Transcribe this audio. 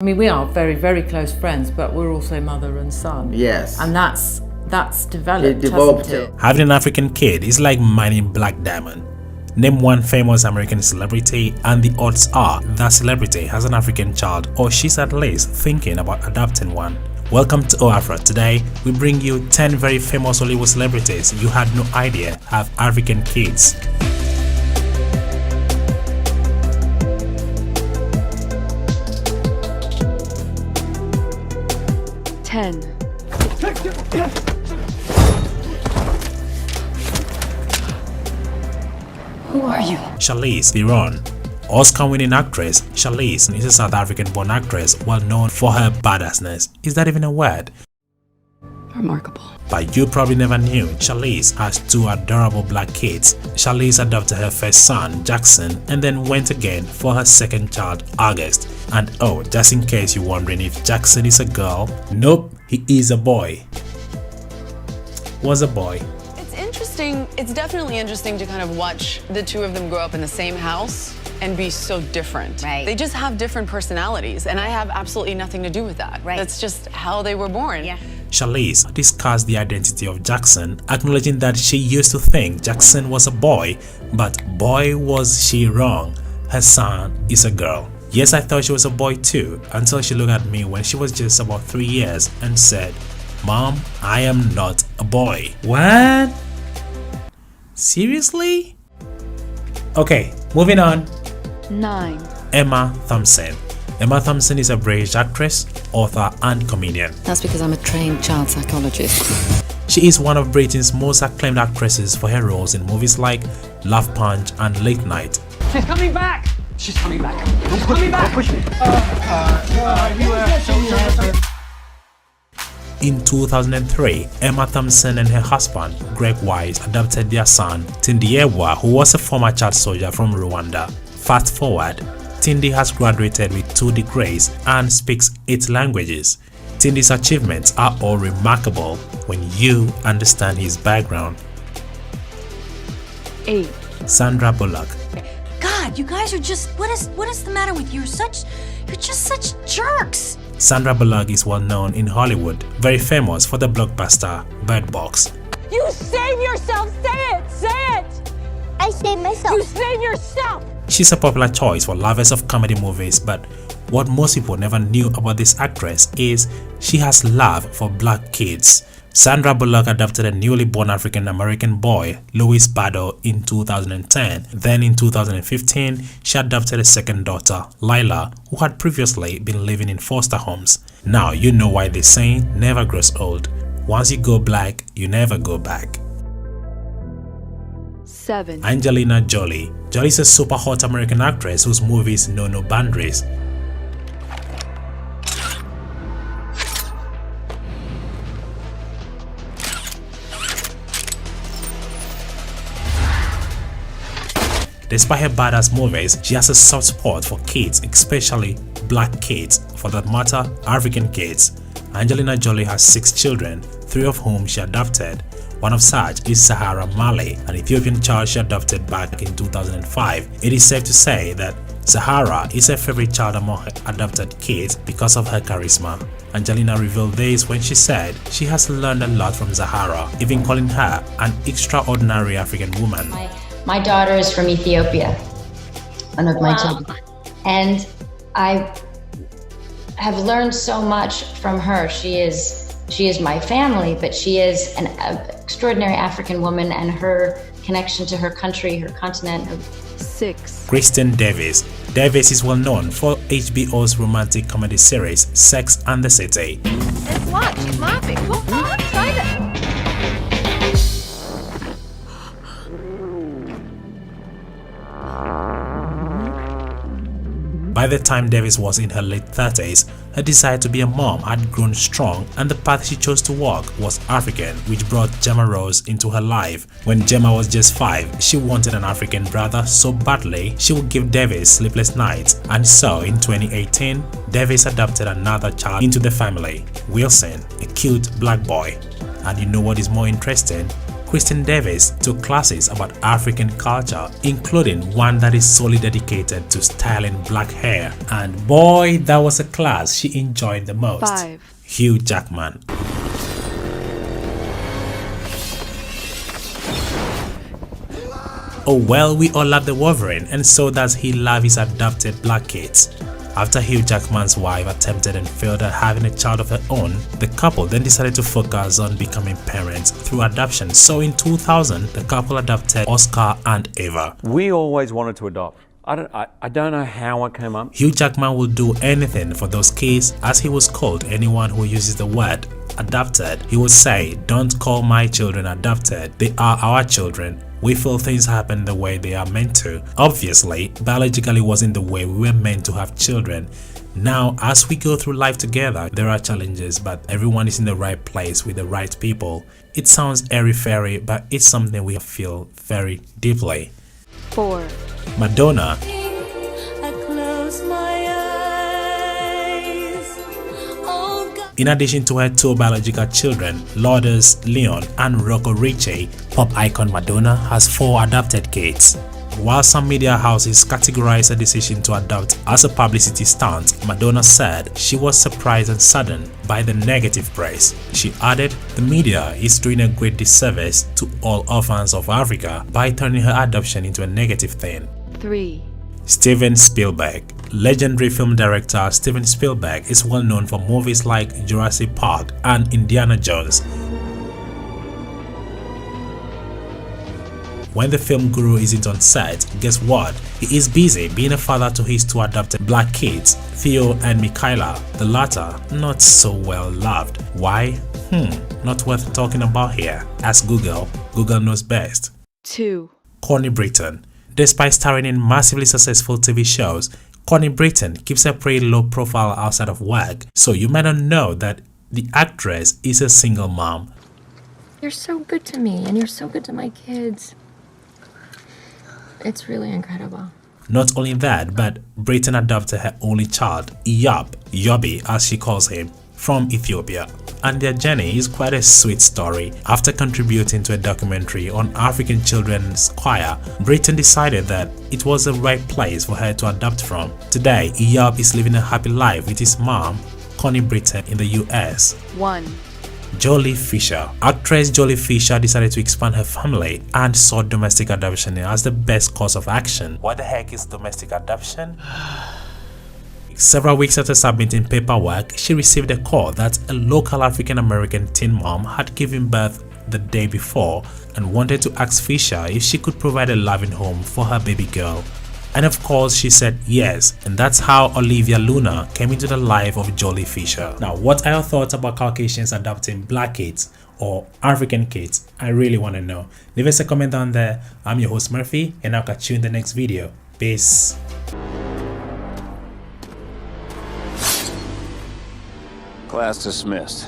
I mean, we are very, very close friends, but we're also mother and son. Yes. And that's developed, It developed. hasn't it? Having an African kid is like mining black diamond. Name one famous American celebrity and the odds are that celebrity has an African child or she's at least thinking about adopting one. Welcome to OAfra. Today, we bring you 10 very famous Hollywood celebrities you had no idea have African kids. Who are you? Charlize Theron. Oscar-winning actress, Charlize is a South African-born actress well known for her badassness. Is that even a word? Remarkable. But you probably never knew Charlize has two adorable black kids. Charlize adopted her first son, Jackson, and then went again for her second child, August. And oh, just in case you're wondering if Jackson is a girl, nope, he is a boy. Was a boy. It's interesting. It's definitely interesting to kind of watch the two of them grow up in the same house and be so different. Right. They just have different personalities, and I have absolutely nothing to do with that. Right. That's just how they were born. Yeah. Charlize discussed the identity of Jackson, acknowledging that she used to think Jackson was a boy, but boy was she wrong. Her son is a girl. Yes, I thought she was a boy too, until she looked at me when she was just about 3 years and said, "Mom, I am not a boy." What? Seriously? Okay, moving on. 9. Emma Thompson. Emma Thompson is a British actress, author, and comedian. That's because I'm a trained child psychologist. She is one of Britain's most acclaimed actresses for her roles in movies like Love Punch and Late Night. She's coming back! She's coming back. She's coming back! Push me. In 2003, Emma Thompson and her husband, Greg Wise, adopted their son, Tindiewa, who was a former child soldier from Rwanda. Fast forward, Tindi has graduated with 2 degrees and speaks 8 languages. Tindi's achievements are all remarkable when you understand his background. 8. Sandra Bullock. God, you guys are just, what is the matter with you? You're just such jerks. Sandra Bullock is well known in Hollywood, very famous for the blockbuster Bird Box. You save yourself! Say it! Say it! I save myself. You save yourself! She's a popular choice for lovers of comedy movies, but what most people never knew about this actress is she has love for black kids. Sandra Bullock adopted a newly born African-American boy, Louis Bado, in 2010. Then in 2015, she adopted a second daughter, Lila, who had previously been living in foster homes. Now you know why they say never grows old. Once you go black, you never go back. 7. Angelina Jolie. Jolie is a super hot American actress whose movies know no boundaries. Despite her badass movies, she has a soft spot for kids, especially black kids, for that matter, African kids. Angelina Jolie has 6 children, 3 of whom she adopted. One of such is Sahara Male, an Ethiopian child she adopted back in 2005. It is safe to say that Sahara is her favorite child among her adopted kids because of her charisma. Angelina revealed this when she said she has learned a lot from Sahara, even calling her an extraordinary African woman. My daughter is from Ethiopia, one of my children, and I have learned so much from her. She is my family, but she is an extraordinary African woman, and her connection to her country, her continent. 6. Kristen Davis. Davis is well known for HBO's romantic comedy series Sex and the City. It's lunch. She's laughing. Come on, try it. By the time Davis was in her late 30s, her desire to be a mom had grown strong and the path she chose to walk was African, which brought Gemma Rose into her life. When Gemma was just 5, she wanted an African brother so badly she would give Davis sleepless nights, and so in 2018, Davis adopted another child into the family, Wilson, a cute black boy. And you know what is more interesting? Kristen Davis took classes about African culture, including one that is solely dedicated to styling black hair. And boy, that was a class she enjoyed the most. 5. Hugh Jackman. Oh well, we all love the Wolverine, and so does he love his adopted black kids. After Hugh Jackman's wife attempted and failed at having a child of her own, the couple then decided to focus on becoming parents through adoption. So in 2000, the couple adopted Oscar and Eva. We always wanted to adopt. I don't know how it came up. Hugh Jackman will do anything for those kids, as he was called anyone who uses the word adopted. He would say, "Don't call my children adopted, they are our children. We feel things happen the way they are meant to." Obviously, biologically wasn't the way we were meant to have children. Now, as we go through life together, there are challenges, but everyone is in the right place with the right people. It sounds airy-fairy, but it's something we feel very deeply. 4. Madonna. In addition to her 2 biological children, Lourdes Leon and Rocco Ritchie, pop icon Madonna has 4 adopted kids. While some media houses categorize her decision to adopt as a publicity stunt, Madonna said she was surprised and saddened by the negative praise. She added, "The media is doing a great disservice to all orphans of Africa by turning her adoption into a negative thing." 3. Steven Spielberg. Legendary film director Steven Spielberg is well known for movies like Jurassic Park and Indiana Jones. When the film guru isn't on set, guess what? He is busy being a father to his 2 adopted black kids, Theo and Michaela, the latter not so well loved. Why? Not worth talking about here. Ask Google. Google knows best. 2. Connie Britton. Despite starring in massively successful TV shows, Connie Britton keeps a pretty low profile outside of work, so you might not know that the actress is a single mom. You're so good to me, and you're so good to my kids. It's really incredible. Not only that, but Britton adopted her only child, Yobi as she calls him, from Ethiopia. And their journey is quite a sweet story. After contributing to a documentary on African children's choir, Britton decided that it was the right place for her to adopt from. Today, Yob is living a happy life with his mom, Connie Britton, in the US. 1. Jolie Fisher. Actress Jolie Fisher decided to expand her family and saw domestic adoption as the best course of action. What the heck is domestic adoption? Several weeks after submitting paperwork, she received a call that a local African-American teen mom had given birth the day before and wanted to ask Fisher if she could provide a loving home for her baby girl. And of course, she said yes, and that's how Olivia Luna came into the life of Jolie Fisher. Now, what are your thoughts about Caucasians adopting black kids or African kids? I really want to know. Leave us a comment down there. I'm your host Murphy, and I'll catch you in the next video. Peace. Class dismissed.